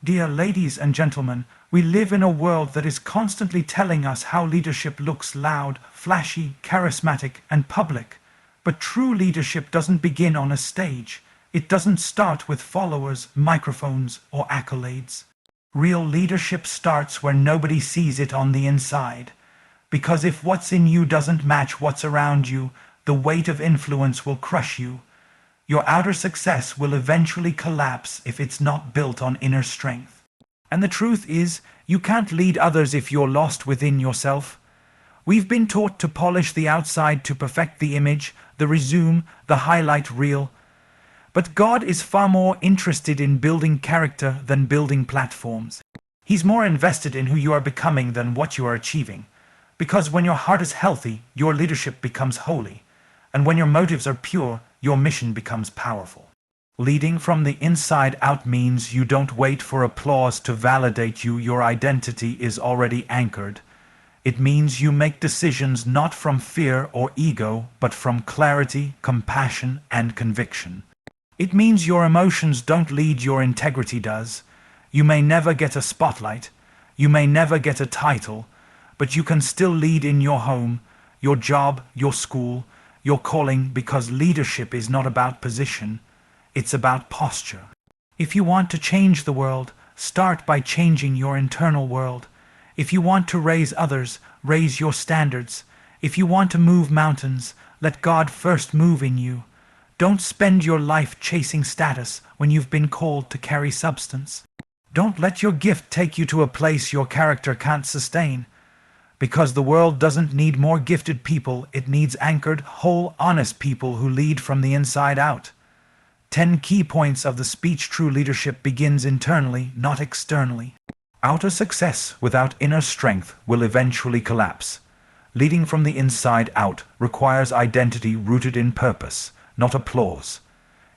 Dear ladies and gentlemen, we live in a world that is constantly telling us how leadership looks loud, flashy, charismatic, and public. But true leadership doesn't begin on a stage. It doesn't start with followers, microphones, or accolades. Real leadership starts where nobody sees it on the inside. Because if what's in you doesn't match what's around you, the weight of influence will crush you. Your outer success will eventually collapse if it's not built on inner strength. And the truth is, you can't lead others if you're lost within yourself. We've been taught to polish the outside to perfect the image, the resume, the highlight reel. But God is far more interested in building character than building platforms. He's more invested in who you are becoming than what you are achieving. Because when your heart is healthy, your leadership becomes holy. And when your motives are pure, your mission becomes powerful. Leading from the inside out means you don't wait for applause to validate you. Your identity is already anchored. It means you make decisions not from fear or ego, but from clarity, compassion, and conviction. It means your emotions don't lead, your integrity does. You may never get a spotlight, you may never get a title, but you can still lead in your home, your job, your school, your calling, because leadership is not about position, it's about posture. If you want to change the world, start by changing your internal world. If you want to raise others, raise your standards. If you want to move mountains, let God first move in you. Don't spend your life chasing status when you've been called to carry substance. Don't let your gift take you to a place your character can't sustain. Because the world doesn't need more gifted people, it needs anchored, whole, honest people who lead from the inside out. 10 key points of the speech: true leadership begins internally, not externally. Outer success without inner strength will eventually collapse. Leading from the inside out requires identity rooted in purpose, not applause.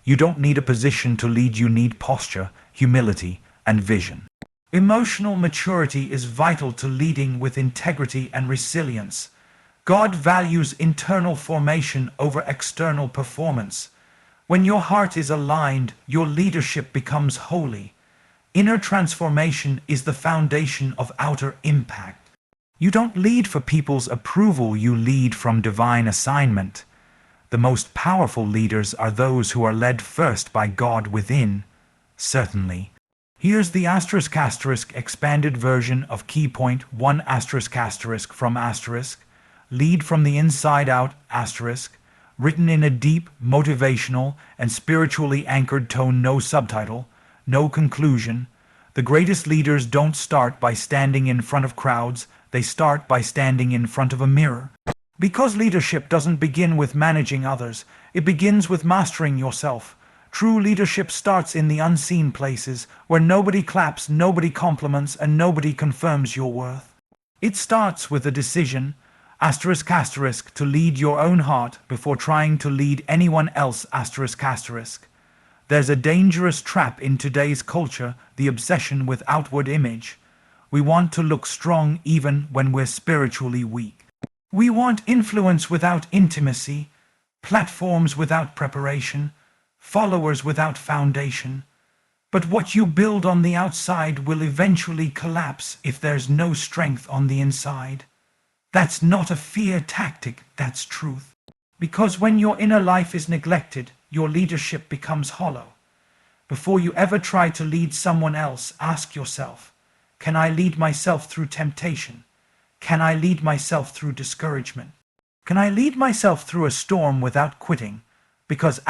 You don't need a position to lead, you need posture, humility, and vision. Emotional maturity is vital to leading with integrity and resilience. God values internal formation over external performance. When your heart is aligned, your leadership becomes holy. Inner transformation is the foundation of outer impact. You don't lead for people's approval, you lead from divine assignment. The most powerful leaders are those who are led first by God within. Certainly. Here's the *** expanded version of key point 1 ** from *, lead from the inside out *, written in a deep, motivational, and spiritually anchored tone, no subtitle, no conclusion. The greatest leaders don't start by standing in front of crowds, they start by standing in front of a mirror. Because leadership doesn't begin with managing others, it begins with mastering yourself. True leadership starts in the unseen places, where nobody claps, nobody compliments, and nobody confirms your worth. It starts with a decision, ***, to lead your own heart before trying to lead anyone else, ***. There's a dangerous trap in today's culture, the obsession with outward image. We want to look strong even when we're spiritually weak. We want influence without intimacy, platforms without preparation, followers without foundation. But what you build on the outside will eventually collapse if there's no strength on the inside. That's not a fear tactic, that's truth. Because when your inner life is neglected, your leadership becomes hollow. Before you ever try to lead someone else, ask yourself, can I lead myself through temptation? Can I lead myself through discouragement? Can I lead myself through a storm without quitting? Because ***,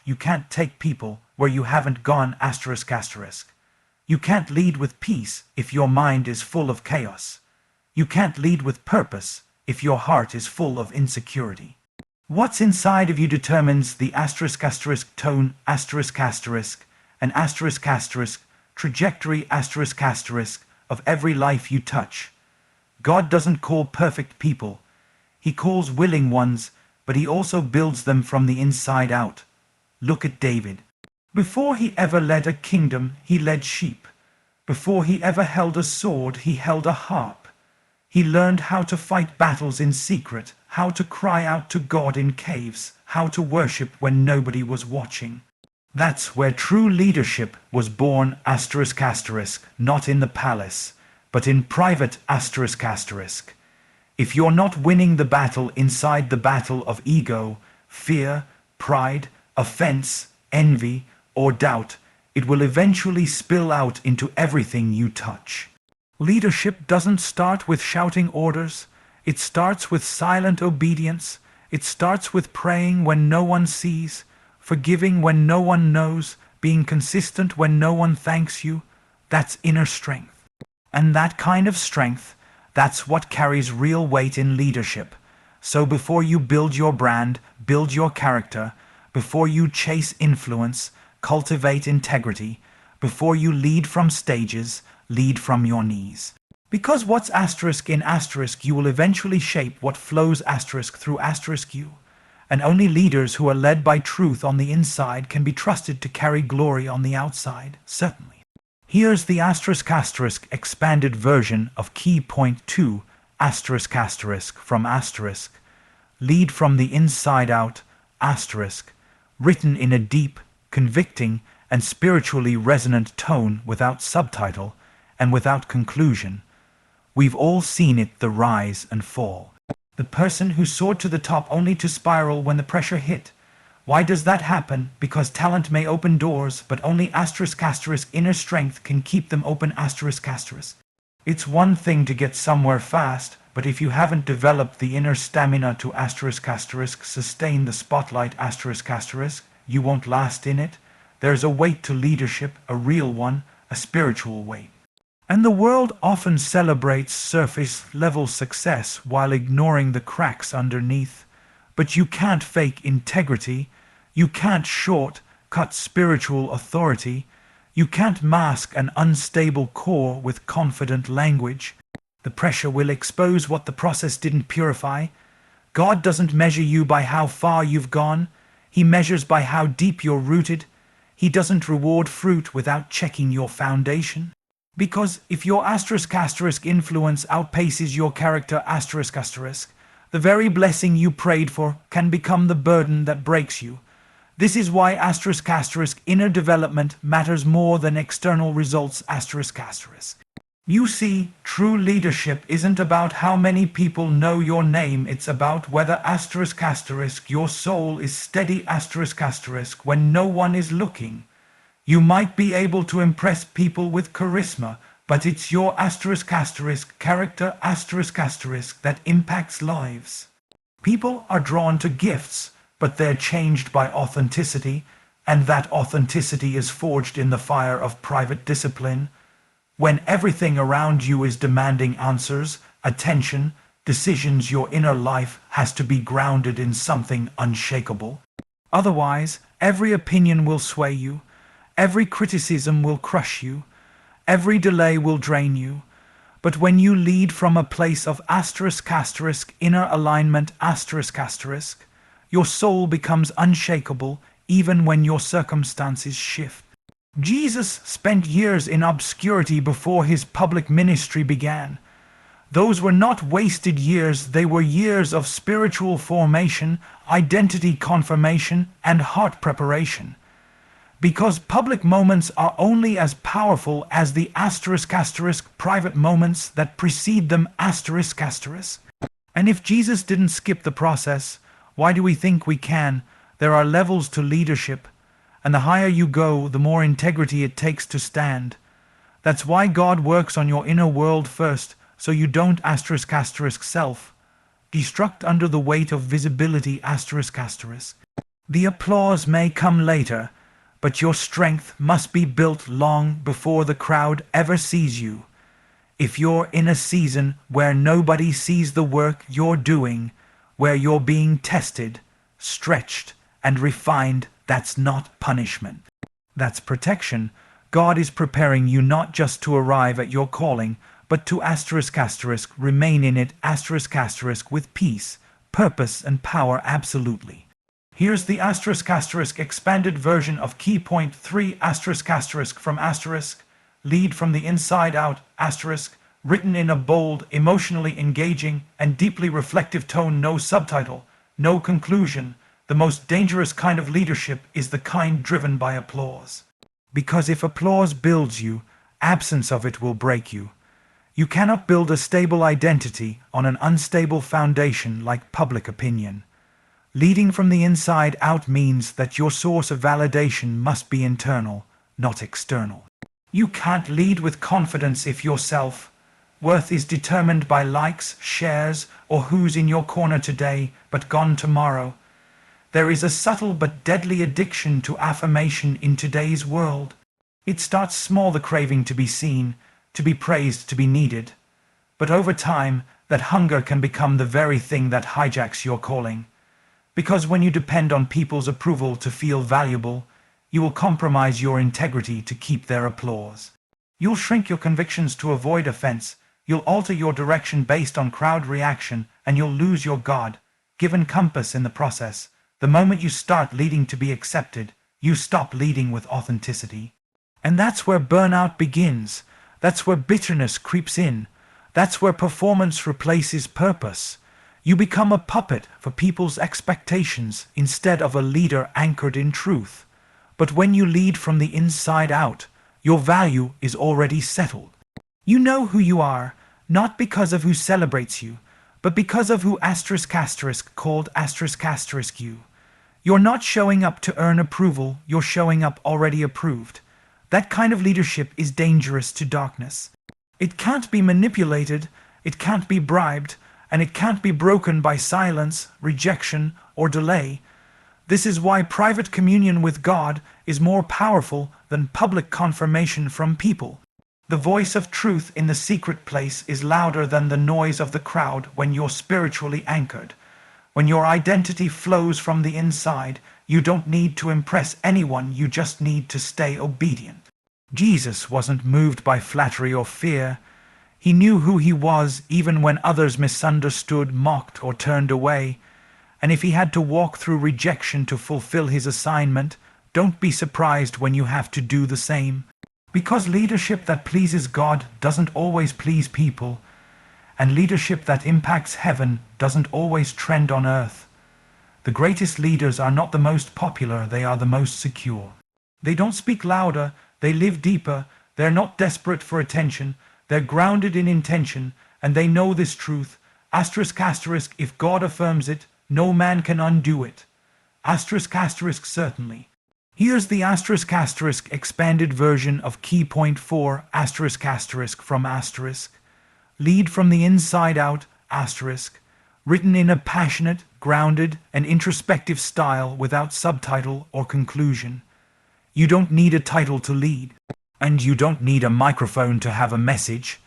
you can't take people where you haven't gone ***. You can't lead with peace if your mind is full of chaos. You can't lead with purpose if your heart is full of insecurity. What's inside of you determines the *** tone and *** trajectory ** of every life you touch. God doesn't call perfect people. He calls willing ones, but he also builds them from the inside out. Look at David. Before he ever led a kingdom, he led sheep. Before he ever held a sword, he held a harp. He learned how to fight battles in secret, how to cry out to God in caves, how to worship when nobody was watching. That's where true leadership was born, not in the palace, but in private, If you're not winning the battle inside the battle of ego, fear, pride, offense, envy, or doubt, it will eventually spill out into everything you touch. Leadership doesn't start with shouting orders. It starts with silent obedience. It starts with praying when no one sees, forgiving when no one knows, being consistent when no one thanks you. That's inner strength. And that kind of strength, that's what carries real weight in leadership. So before you build your brand, build your character. Before you chase influence, cultivate integrity. Before you lead from stages, lead from your knees. Because what's in you will eventually shape what flows through you. And only leaders who are led by truth on the inside can be trusted to carry glory on the outside, certainly. Here's the expanded version of key point 2 from lead from the inside out, written in a deep, convicting, and spiritually resonant tone without subtitle and without conclusion. We've all seen it, the rise and fall. The person who soared to the top only to spiral when the pressure hit. Why does that happen? Because talent may open doors, but only inner strength can keep them open. It's one thing to get somewhere fast, but if you haven't developed the inner stamina to sustain the spotlight you won't last in it. There's a weight to leadership, a real one, a spiritual weight. And the world often celebrates surface-level success while ignoring the cracks underneath. But you can't fake integrity. You can't short-cut spiritual authority. You can't mask an unstable core with confident language. The pressure will expose what the process didn't purify. God doesn't measure you by how far you've gone. He measures by how deep you're rooted. He doesn't reward fruit without checking your foundation. Because if your influence outpaces your character the very blessing you prayed for can become the burden that breaks you. This is why inner development matters more than external results. You see, true leadership isn't about how many people know your name, it's about whether your soul is steady when no one is looking. You might be able to impress people with charisma, but it's your character that impacts lives. People are drawn to gifts, but they're changed by authenticity, and that authenticity is forged in the fire of private discipline. When everything around you is demanding answers, attention, decisions, your inner life has to be grounded in something unshakable. Otherwise, every opinion will sway you. Every criticism will crush you. Every delay will drain you. But when you lead from a place of inner alignment your soul becomes unshakable even when your circumstances shift. Jesus spent years in obscurity before his public ministry began. Those were not wasted years, they were years of spiritual formation, identity confirmation, and heart preparation. Because public moments are only as powerful as the private moments that precede them. And if Jesus didn't skip the process, why do we think we can? There are levels to leadership, and the higher you go, the more integrity it takes to stand. That's why God works on your inner world first, so you don't self-destruct under the weight of visibility. The applause may come later, but your strength must be built long before the crowd ever sees you. If you're in a season where nobody sees the work you're doing, where you're being tested, stretched, and refined, that's not punishment. That's protection. God is preparing you not just to arrive at your calling, but to remain in it with peace, purpose, and power absolutely. Here's the expanded version of key point 3 from lead from the inside out written in a bold, emotionally engaging, and deeply reflective tone, no subtitle, no conclusion, The most dangerous kind of leadership is the kind driven by applause. Because if applause builds you, absence of it will break you. You cannot build a stable identity on an unstable foundation like public opinion. Leading from the inside out means that your source of validation must be internal, not external. You can't lead with confidence if your self-worth is determined by likes, shares, or who's in your corner today but gone tomorrow. There is a subtle but deadly addiction to affirmation in today's world. It starts small, the craving to be seen, to be praised, to be needed. But over time, that hunger can become the very thing that hijacks your calling. Because when you depend on people's approval to feel valuable, you will compromise your integrity to keep their applause. You'll shrink your convictions to avoid offense, you'll alter your direction based on crowd reaction, and you'll lose your God-given compass in the process. The moment you start leading to be accepted, you stop leading with authenticity. And that's where burnout begins. That's where bitterness creeps in. That's where performance replaces purpose. You become a puppet for people's expectations instead of a leader anchored in truth. But when you lead from the inside out, your value is already settled. You know who you are, not because of who celebrates you, but because of who called you. You're not showing up to earn approval, you're showing up already approved. That kind of leadership is dangerous to darkness. It can't be manipulated, it can't be bribed, and it can't be broken by silence, rejection, or delay. This is why private communion with God is more powerful than public confirmation from people. The voice of truth in the secret place is louder than the noise of the crowd when you're spiritually anchored. When your identity flows from the inside, you don't need to impress anyone, you just need to stay obedient. Jesus wasn't moved by flattery or fear. He knew who he was even when others misunderstood, mocked, or turned away. And if he had to walk through rejection to fulfill his assignment, don't be surprised when you have to do the same. Because leadership that pleases God doesn't always please people, and leadership that impacts heaven doesn't always trend on earth. The greatest leaders are not the most popular, they are the most secure. They don't speak louder, they live deeper, they're not desperate for attention, they're grounded in intention, and they know this truth. If God affirms it, no man can undo it. Certainly. Here's the expanded version of key point 4 from *. Lead from the inside out, written in a passionate, grounded, and introspective style without subtitle or conclusion. You don't need a title to lead, and you don't need a microphone to have a message.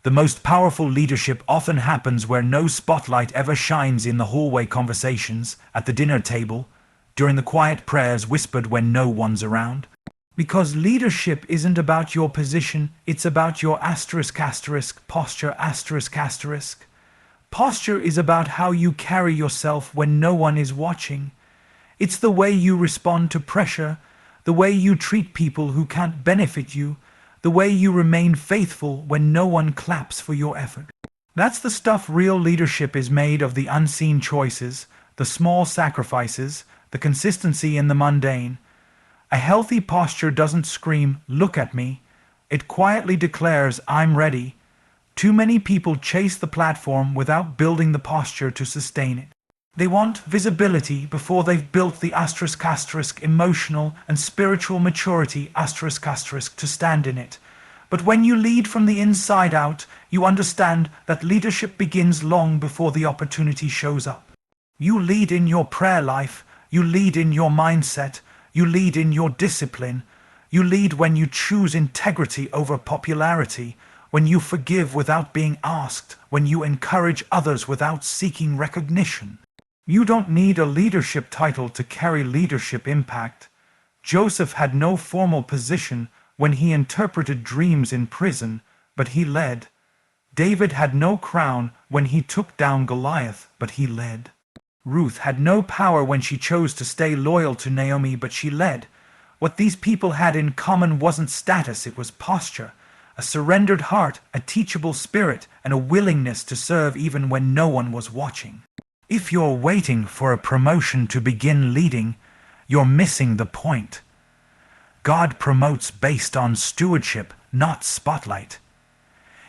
The most powerful leadership often happens where no spotlight ever shines, in the hallway conversations, at the dinner table, during the quiet prayers whispered when no one's around. Because leadership isn't about your position, it's about your posture. Posture is about how you carry yourself when no one is watching. It's the way you respond to pressure, the way you treat people who can't benefit you, the way you remain faithful when no one claps for your effort. That's the stuff. Real leadership is made of the unseen choices, the small sacrifices, the consistency in the mundane. A healthy posture doesn't scream, "Look at me." It quietly declares, "I'm ready." Too many people chase the platform without building the posture to sustain it. They want visibility before they've built the emotional and spiritual maturity to stand in it. But when you lead from the inside out, you understand that leadership begins long before the opportunity shows up. You lead in your prayer life, you lead in your mindset, you lead in your discipline, you lead when you choose integrity over popularity, when you forgive without being asked, when you encourage others without seeking recognition. You don't need a leadership title to carry leadership impact. Joseph had no formal position when he interpreted dreams in prison, but he led. David had no crown when he took down Goliath, but he led. Ruth had no power when she chose to stay loyal to Naomi, but she led. What these people had in common wasn't status, it was posture, a surrendered heart, a teachable spirit, and a willingness to serve even when no one was watching. If you're waiting for a promotion to begin leading, you're missing the point. God promotes based on stewardship, not spotlight.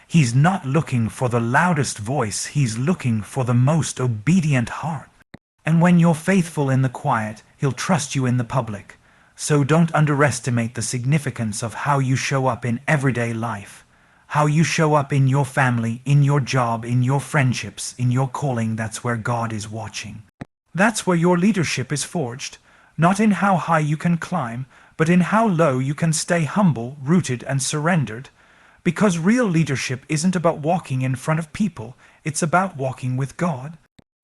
He's not looking for the loudest voice, he's looking for the most obedient heart. And when you're faithful in the quiet, he'll trust you in the public. So don't underestimate the significance of how you show up in everyday life. How you show up in your family, in your job, in your friendships, in your calling. That's where God is watching. That's where your leadership is forged, not in how high you can climb, but in how low you can stay humble, rooted, and surrendered. Because real leadership isn't about walking in front of people, it's about walking with God.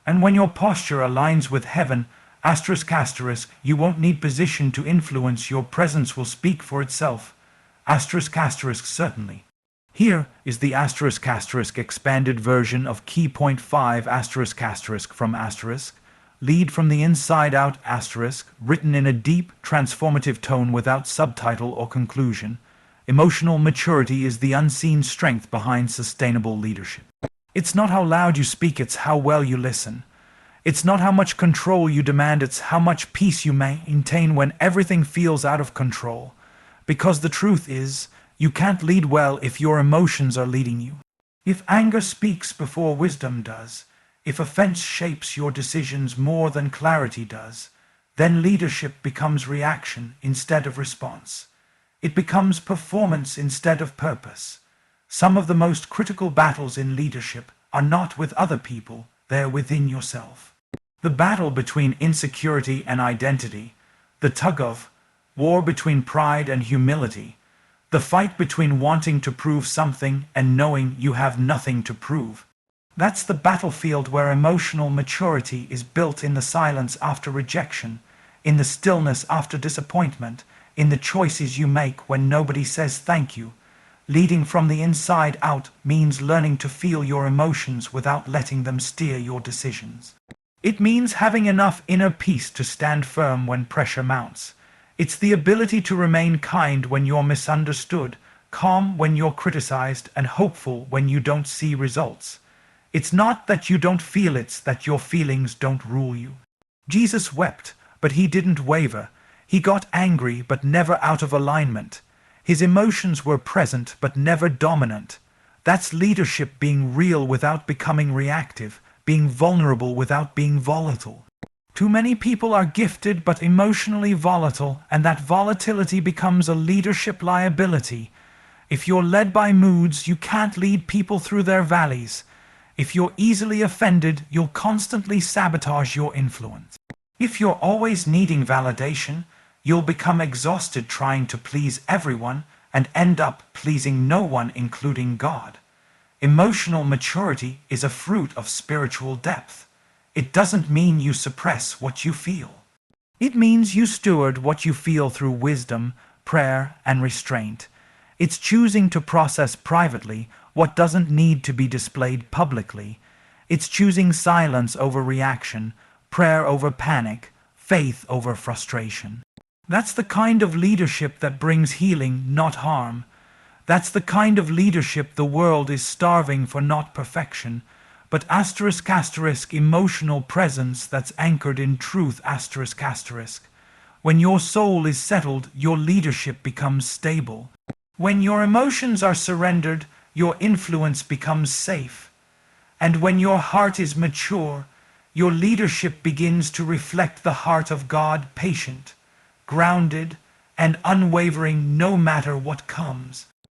And when your posture aligns with heaven, ***, you won't need position to influence, your presence will speak for itself. ***, certainly. Here is the *** expanded version of key point 5 *** from ***, lead from the inside out ***, written in a deep, transformative tone without subtitle or conclusion. Emotional maturity is the unseen strength behind sustainable leadership. It's not how loud you speak, it's how well you listen. It's not how much control you demand, it's how much peace you maintain when everything feels out of control. Because the truth is, you can't lead well if your emotions are leading you. If anger speaks before wisdom does, if offense shapes your decisions more than clarity does, then leadership becomes reaction instead of response. It becomes performance instead of purpose. Some of the most critical battles in leadership are not with other people, they're within yourself. The battle between insecurity and identity, the tug-of-war between pride and humility, the fight between wanting to prove something and knowing you have nothing to prove. That's the battlefield where emotional maturity is built, in the silence after rejection, in the stillness after disappointment, in the choices you make when nobody says thank you. Leading from the inside out means learning to feel your emotions without letting them steer your decisions. It means having enough inner peace to stand firm when pressure mounts. It's the ability to remain kind when you're misunderstood, calm when you're criticized, and hopeful when you don't see results. It's not that you don't feel, it's that your feelings don't rule you. Jesus wept, but he didn't waver. He got angry, but never out of alignment. His emotions were present, but never dominant. That's leadership, being real without becoming reactive, being vulnerable without being volatile. Too many people are gifted but emotionally volatile, and that volatility becomes a leadership liability. If you're led by moods, you can't lead people through their valleys. If you're easily offended, you'll constantly sabotage your influence. If you're always needing validation, you'll become exhausted trying to please everyone and end up pleasing no one, including God. Emotional maturity is a fruit of spiritual depth. It doesn't mean you suppress what you feel. It means you steward what you feel through wisdom, prayer, and restraint. It's choosing to process privately what doesn't need to be displayed publicly. It's choosing silence over reaction, prayer over panic, faith over frustration. That's the kind of leadership that brings healing, not harm. That's the kind of leadership the world is starving for, not perfection, but *** emotional presence that's anchored in truth ***. When your soul is settled, your leadership becomes stable. When your emotions are surrendered, your influence becomes safe. And when your heart is mature, your leadership begins to reflect the heart of God, patient, grounded, and unwavering no matter what comes.